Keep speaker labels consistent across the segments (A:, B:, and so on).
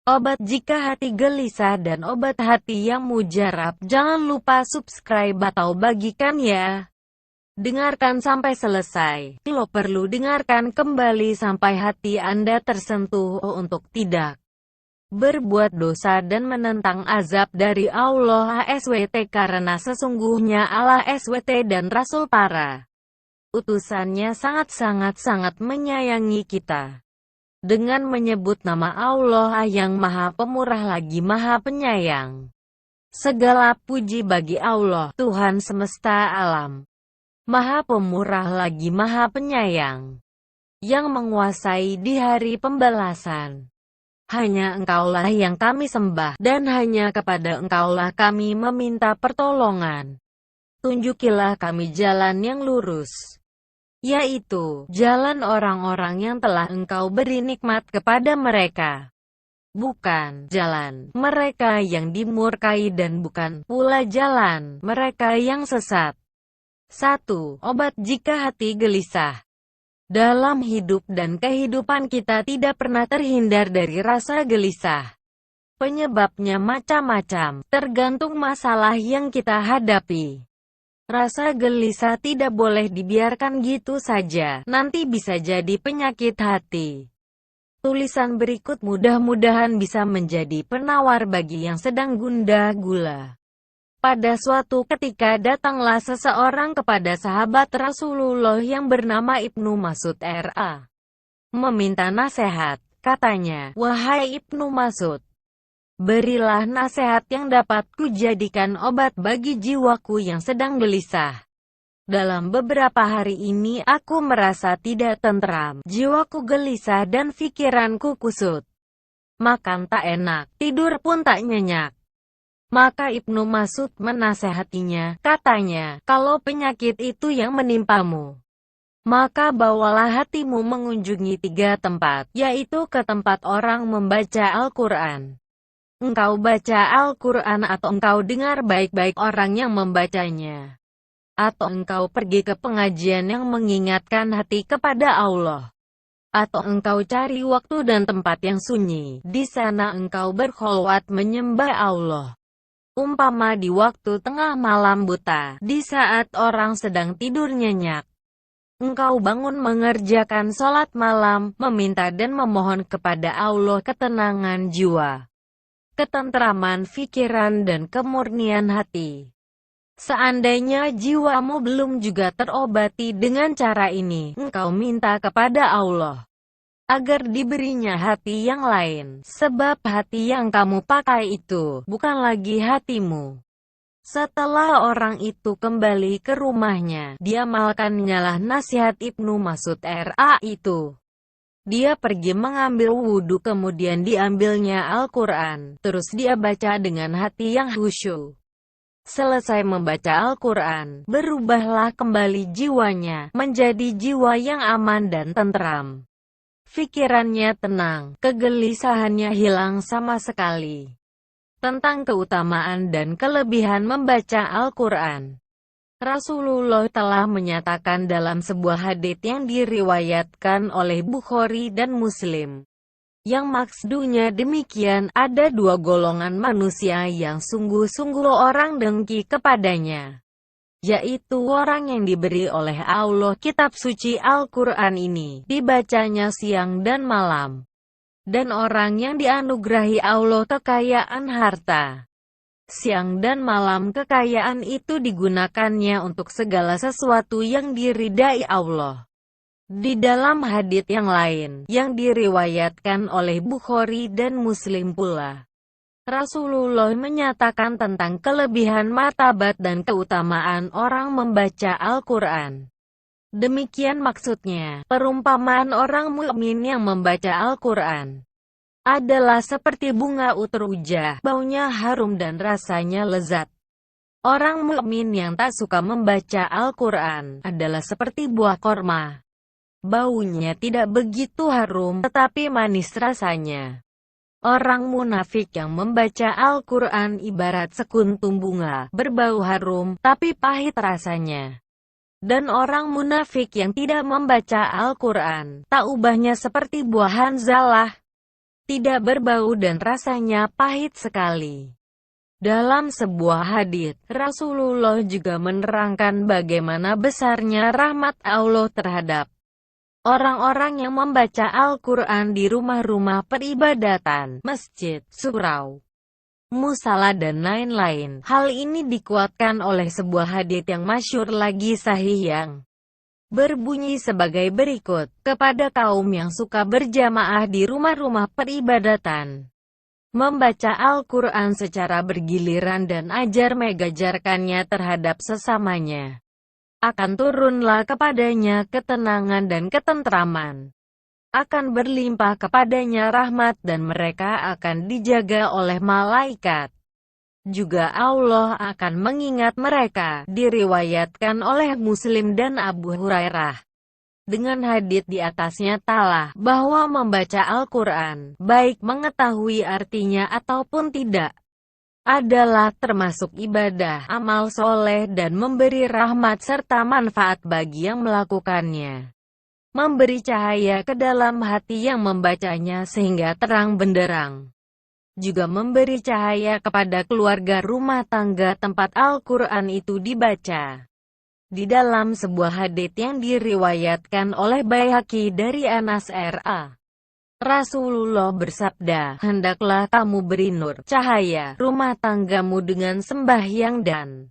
A: Obat jika hati gelisah dan obat hati yang mujarab. Jangan lupa subscribe atau bagikan ya. Dengarkan sampai selesai. Lo perlu dengarkan kembali sampai hati Anda tersentuh untuk tidak berbuat dosa dan menentang azab dari Allah SWT, karena sesungguhnya Allah SWT dan Rasul para utusannya sangat menyayangi kita. Dengan menyebut nama Allah yang Maha Pemurah lagi Maha Penyayang. Segala puji bagi Allah, Tuhan semesta alam. Maha Pemurah lagi Maha Penyayang. Yang menguasai di hari pembalasan. Hanya Engkaulah yang kami sembah, dan hanya kepada Engkaulah kami meminta pertolongan. Tunjukilah kami jalan yang lurus, yaitu jalan orang-orang yang telah Engkau beri nikmat kepada mereka. Bukan jalan mereka yang dimurkai dan bukan pula jalan mereka yang sesat. 1. Obat jika hati gelisah. Dalam hidup dan kehidupan kita tidak pernah terhindar dari rasa gelisah. Penyebabnya macam-macam, tergantung masalah yang kita hadapi. Rasa gelisah tidak boleh dibiarkan gitu saja, nanti bisa jadi penyakit hati. Tulisan berikut mudah-mudahan bisa menjadi penawar bagi yang sedang gundah gula. Pada suatu ketika datanglah seseorang kepada sahabat Rasulullah yang bernama Ibnu Mas'ud R.A. meminta nasihat. Katanya, "Wahai Ibnu Mas'ud, berilah nasihat yang dapat kujadikan obat bagi jiwaku yang sedang gelisah. Dalam beberapa hari ini aku merasa tidak tentram, jiwaku gelisah dan pikiranku kusut. Makan tak enak, tidur pun tak nyenyak." Maka Ibnu Mas'ud menasehatinya, katanya, "Kalau penyakit itu yang menimpamu, maka bawalah hatimu mengunjungi 3 tempat, yaitu ke tempat orang membaca Al-Quran. Engkau baca Al-Quran atau engkau dengar baik-baik orang yang membacanya. Atau engkau pergi ke pengajian yang mengingatkan hati kepada Allah. Atau engkau cari waktu dan tempat yang sunyi, di sana engkau berkholwat menyembah Allah. Umpama di waktu tengah malam buta, di saat orang sedang tidur nyenyak. Engkau bangun mengerjakan sholat malam, meminta dan memohon kepada Allah ketenangan jiwa, ketentraman pikiran dan kemurnian hati. Seandainya jiwamu belum juga terobati dengan cara ini, engkau minta kepada Allah agar diberinya hati yang lain, sebab hati yang kamu pakai itu bukan lagi hatimu." Setelah orang itu kembali ke rumahnya, dia diamalkannyalah nasihat Ibnu Mas'ud R.A. itu. Dia pergi mengambil wudhu, kemudian diambilnya Al-Quran, terus dia baca dengan hati yang khusyuk. Selesai membaca Al-Quran, berubahlah kembali jiwanya, menjadi jiwa yang aman dan tentram. Pikirannya tenang, kegelisahannya hilang sama sekali. Tentang keutamaan dan kelebihan membaca Al-Quran, Rasulullah telah menyatakan dalam sebuah hadits yang diriwayatkan oleh Bukhari dan Muslim, yang maksudnya demikian, ada 2 golongan manusia yang sungguh-sungguh orang dengki kepadanya, yaitu orang yang diberi oleh Allah kitab suci Al-Quran ini, dibacanya siang dan malam, dan orang yang dianugerahi Allah kekayaan harta. Siang dan malam kekayaan itu digunakannya untuk segala sesuatu yang diridai Allah. Di dalam hadits yang lain, yang diriwayatkan oleh Bukhari dan Muslim pula, Rasulullah menyatakan tentang kelebihan martabat dan keutamaan orang membaca Al-Quran. Demikian maksudnya, perumpamaan orang mukmin yang membaca Al-Quran adalah seperti bunga utrujah, baunya harum dan rasanya lezat. Orang mukmin yang tak suka membaca Al-Quran adalah seperti buah korma. Baunya tidak begitu harum, tetapi manis rasanya. Orang munafik yang membaca Al-Quran ibarat sekuntum bunga, berbau harum, tapi pahit rasanya. Dan orang munafik yang tidak membaca Al-Quran, tak ubahnya seperti buah hanzalah, tidak berbau dan rasanya pahit sekali. Dalam sebuah hadits, Rasulullah juga menerangkan bagaimana besarnya rahmat Allah terhadap orang-orang yang membaca Al-Quran di rumah-rumah peribadatan, masjid, surau, musala dan lain-lain. Hal ini dikuatkan oleh sebuah hadits yang masyhur lagi sahih yang berbunyi sebagai berikut, kepada kaum yang suka berjamaah di rumah-rumah peribadatan, membaca Al-Quran secara bergiliran dan ajar mengajarkannya terhadap sesamanya, akan turunlah kepadanya ketenangan dan ketentraman. Akan berlimpah kepadanya rahmat dan mereka akan dijaga oleh malaikat. Juga Allah akan mengingat mereka. Diriwayatkan oleh Muslim dan Abu Hurairah dengan hadits di atasnya talah bahwa membaca Al-Quran, baik mengetahui artinya ataupun tidak, adalah termasuk ibadah, amal soleh dan memberi rahmat serta manfaat bagi yang melakukannya. Memberi cahaya ke dalam hati yang membacanya sehingga terang benderang. Juga memberi cahaya kepada keluarga rumah tangga tempat Al-Quran itu dibaca. Di dalam sebuah hadits yang diriwayatkan oleh Baihaqi dari Anas R.A. Rasulullah bersabda, hendaklah kamu beri nur, cahaya, rumah tanggamu dengan sembahyang dan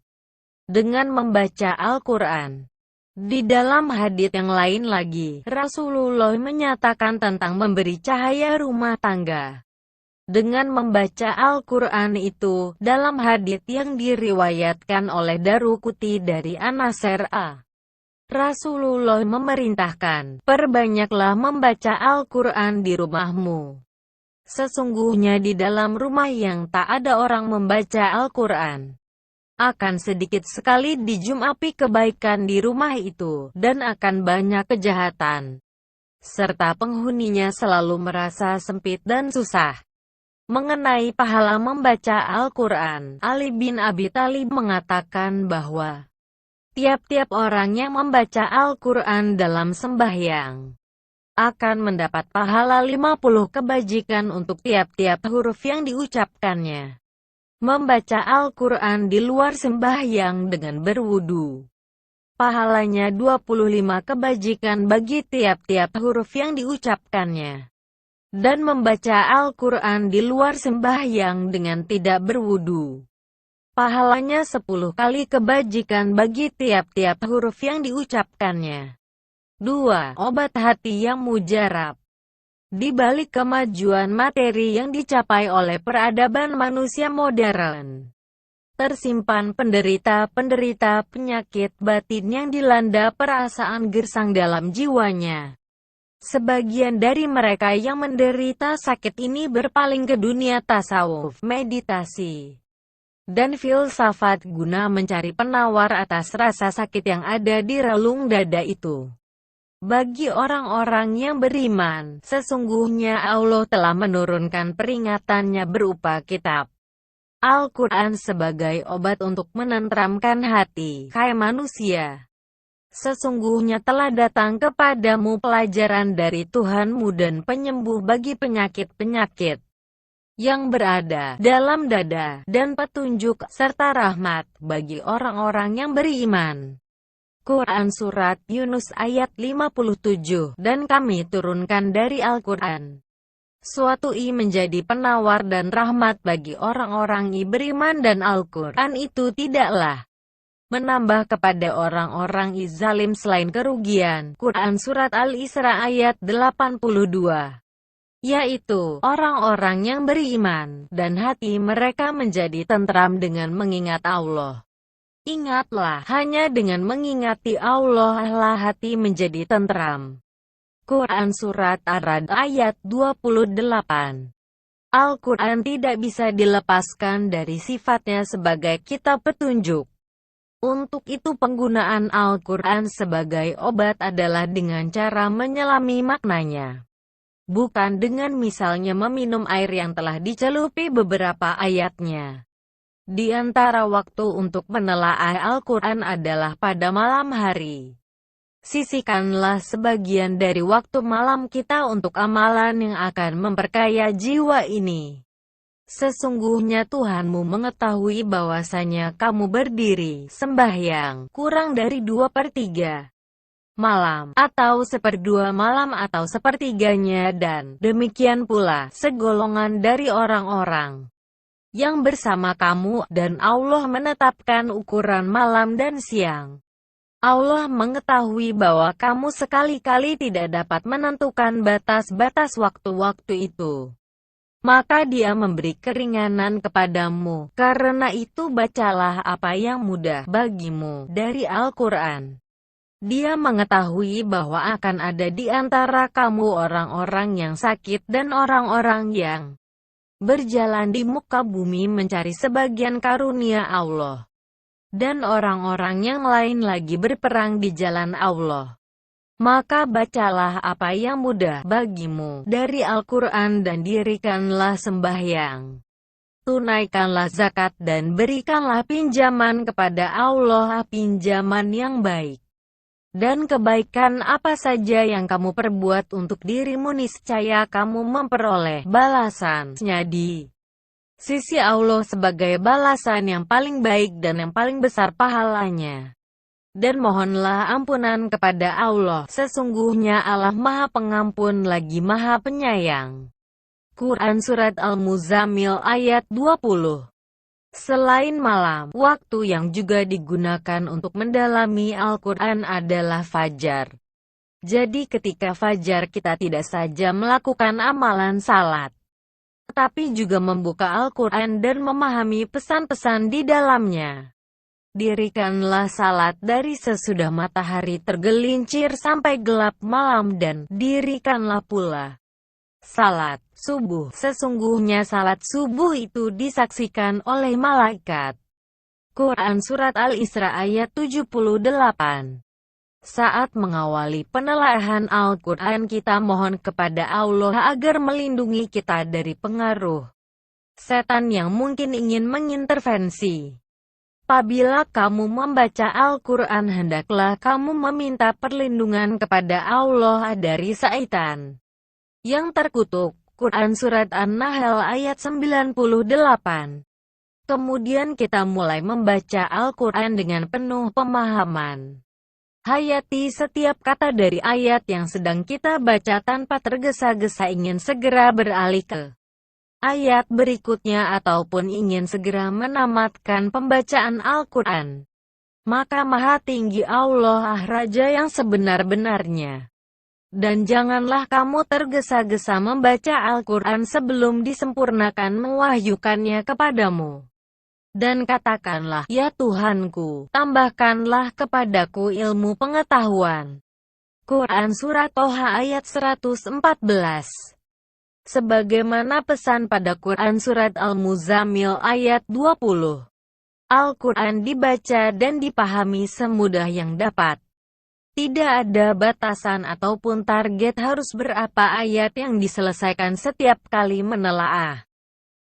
A: dengan membaca Al-Quran. Di dalam hadits yang lain lagi, Rasulullah menyatakan tentang memberi cahaya rumah tangga dengan membaca Al-Quran itu, dalam hadits yang diriwayatkan oleh Daruqutni dari Anas R.A. Rasulullah memerintahkan, perbanyaklah membaca Al-Quran di rumahmu. Sesungguhnya di dalam rumah yang tak ada orang membaca Al-Quran, akan sedikit sekali dijum api kebaikan di rumah itu, dan akan banyak kejahatan, serta penghuninya selalu merasa sempit dan susah. Mengenai pahala membaca Al-Quran, Ali bin Abi Thalib mengatakan bahwa tiap-tiap orang yang membaca Al-Quran dalam sembahyang akan mendapat pahala 50 kebajikan untuk tiap-tiap huruf yang diucapkannya. Membaca Al-Quran di luar sembahyang dengan berwudu, pahalanya 25 kebajikan bagi tiap-tiap huruf yang diucapkannya. Dan membaca Al-Quran di luar sembahyang dengan tidak berwudu, pahalanya 10 kali kebajikan bagi tiap-tiap huruf yang diucapkannya. 2. Obat hati yang mujarab. Di balik kemajuan materi yang dicapai oleh peradaban manusia modern, tersimpan penderita-penderita penyakit batin yang dilanda perasaan gersang dalam jiwanya. Sebagian dari mereka yang menderita sakit ini berpaling ke dunia tasawuf, meditasi, dan filsafat guna mencari penawar atas rasa sakit yang ada di relung dada itu. Bagi orang-orang yang beriman, sesungguhnya Allah telah menurunkan peringatannya berupa kitab Al-Quran sebagai obat untuk menenteramkan hati. Hai manusia, sesungguhnya telah datang kepadamu pelajaran dari Tuhanmu dan penyembuh bagi penyakit-penyakit yang berada dalam dada, dan petunjuk, serta rahmat, bagi orang-orang yang beriman. Quran Surat Yunus ayat 57. Dan kami turunkan dari Al-Quran suatu menjadi penawar dan rahmat bagi orang-orang yang beriman, dan Al-Quran itu tidaklah menambah kepada orang-orang zalim selain kerugian. Quran Surat Al-Isra ayat 82. Yaitu, orang-orang yang beriman, dan hati mereka menjadi tentram dengan mengingat Allah. Ingatlah, hanya dengan mengingati Allah lah hati menjadi tentram. Quran Surat Ar-Ra'd ayat 28. Al-Quran tidak bisa dilepaskan dari sifatnya sebagai kitab petunjuk. Untuk itu penggunaan Al-Quran sebagai obat adalah dengan cara menyelami maknanya, bukan dengan misalnya meminum air yang telah dicelupi beberapa ayatnya. Di antara waktu untuk menelaah Al-Quran adalah pada malam hari. Sisihkanlah sebagian dari waktu malam kita untuk amalan yang akan memperkaya jiwa ini. Sesungguhnya Tuhanmu mengetahui bahwasanya kamu berdiri sembahyang kurang dari 2/3 malam, atau 1/2 malam atau sepertiganya, dan demikian pula segolongan dari orang-orang yang bersama kamu, dan Allah menetapkan ukuran malam dan siang. Allah mengetahui bahwa kamu sekali-kali tidak dapat menentukan batas-batas waktu-waktu itu. Maka Dia memberi keringanan kepadamu. Karena itu bacalah apa yang mudah bagimu dari Al-Quran. Dia mengetahui bahwa akan ada di antara kamu orang-orang yang sakit dan orang-orang yang berjalan di muka bumi mencari sebagian karunia Allah. Dan orang-orang yang lain lagi berperang di jalan Allah. Maka bacalah apa yang mudah bagimu dari Al-Quran dan dirikanlah sembahyang. Tunaikanlah zakat dan berikanlah pinjaman kepada Allah, pinjaman yang baik. Dan kebaikan apa saja yang kamu perbuat untuk dirimu niscaya kamu memperoleh balasannya di sisi Allah sebagai balasan yang paling baik dan yang paling besar pahalanya. Dan mohonlah ampunan kepada Allah, sesungguhnya Allah Maha Pengampun lagi Maha Penyayang. Quran Surat Al-Muzammil ayat 20. Selain malam, waktu yang juga digunakan untuk mendalami Al-Quran adalah fajar. Jadi ketika fajar kita tidak saja melakukan amalan salat, tetapi juga membuka Al-Quran dan memahami pesan-pesan di dalamnya. Dirikanlah salat dari sesudah matahari tergelincir sampai gelap malam dan dirikanlah pula salat subuh. Sesungguhnya salat subuh itu disaksikan oleh malaikat. Quran Surat Al-Isra ayat 78. Saat mengawali penelaahan Al-Quran kita mohon kepada Allah agar melindungi kita dari pengaruh setan yang mungkin ingin mengintervensi. Apabila kamu membaca Al-Quran hendaklah kamu meminta perlindungan kepada Allah dari syaitan yang terkutuk. Quran Surat An-Nahl ayat 98. Kemudian kita mulai membaca Al-Quran dengan penuh pemahaman. Hayati setiap kata dari ayat yang sedang kita baca tanpa tergesa-gesa ingin segera beralih ke ayat berikutnya ataupun ingin segera menamatkan pembacaan Al-Quran. Maka Maha Tinggi Allah Raja yang sebenar-benarnya. Dan janganlah kamu tergesa-gesa membaca Al-Quran sebelum disempurnakan mewahyukannya kepadamu. Dan katakanlah, ya Tuhanku, tambahkanlah kepadaku ilmu pengetahuan. Quran Surat Toha ayat 114. Sebagaimana pesan pada Quran Surat Al-Muzammil ayat 20. Al-Quran dibaca dan dipahami semudah yang dapat. Tidak ada batasan ataupun target harus berapa ayat yang diselesaikan setiap kali menelaah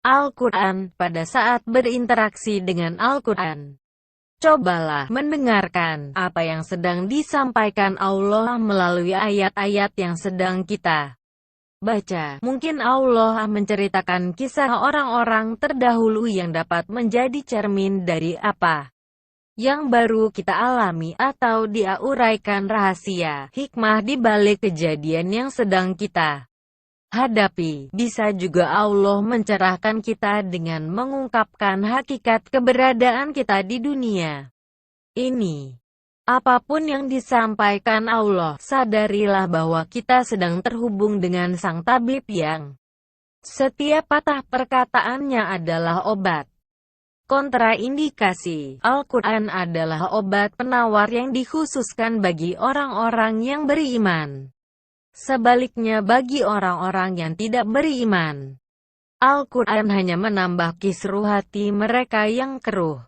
A: Al-Quran. Pada saat berinteraksi dengan Al-Quran, cobalah mendengarkan apa yang sedang disampaikan Allah melalui ayat-ayat yang sedang kita baca. Mungkin Allah menceritakan kisah orang-orang terdahulu yang dapat menjadi cermin dari apa yang baru kita alami, atau Dia uraikan rahasia hikmah di balik kejadian yang sedang kita hadapi. Bisa juga Allah mencerahkan kita dengan mengungkapkan hakikat keberadaan kita di dunia ini. Apapun yang disampaikan Allah, sadarilah bahwa kita sedang terhubung dengan Sang Tabib yang setiap patah perkataannya adalah obat. Kontraindikasi, Al-Quran adalah obat penawar yang dikhususkan bagi orang-orang yang beriman. Sebaliknya bagi orang-orang yang tidak beriman, Al-Quran hanya menambah kisruh hati mereka yang keruh.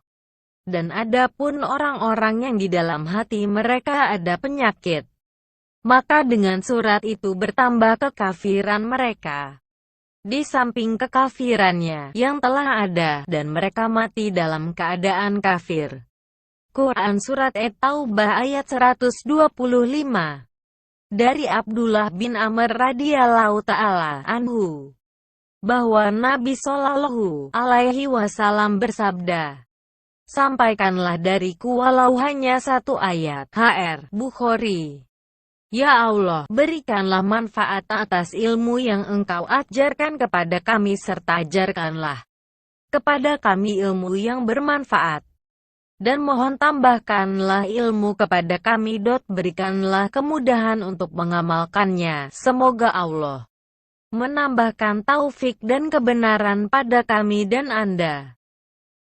A: Dan adapun orang-orang yang di dalam hati mereka ada penyakit, maka dengan surat itu bertambah kekafiran mereka. Di samping kekafirannya yang telah ada, dan mereka mati dalam keadaan kafir. Quran Surat At-Taubah ayat 125. Dari Abdullah bin Amr radhiyallahu ta'ala anhu, bahwa Nabi Shallallahu alaihi wasallam bersabda, "Sampaikanlah dariku walau hanya satu ayat." HR Bukhari. Ya Allah, berikanlah manfaat atas ilmu yang Engkau ajarkan kepada kami serta ajarkanlah kepada kami ilmu yang bermanfaat. Dan mohon tambahkanlah ilmu kepada kami. Berikanlah kemudahan untuk mengamalkannya. Semoga Allah menambahkan taufik dan kebenaran pada kami dan Anda.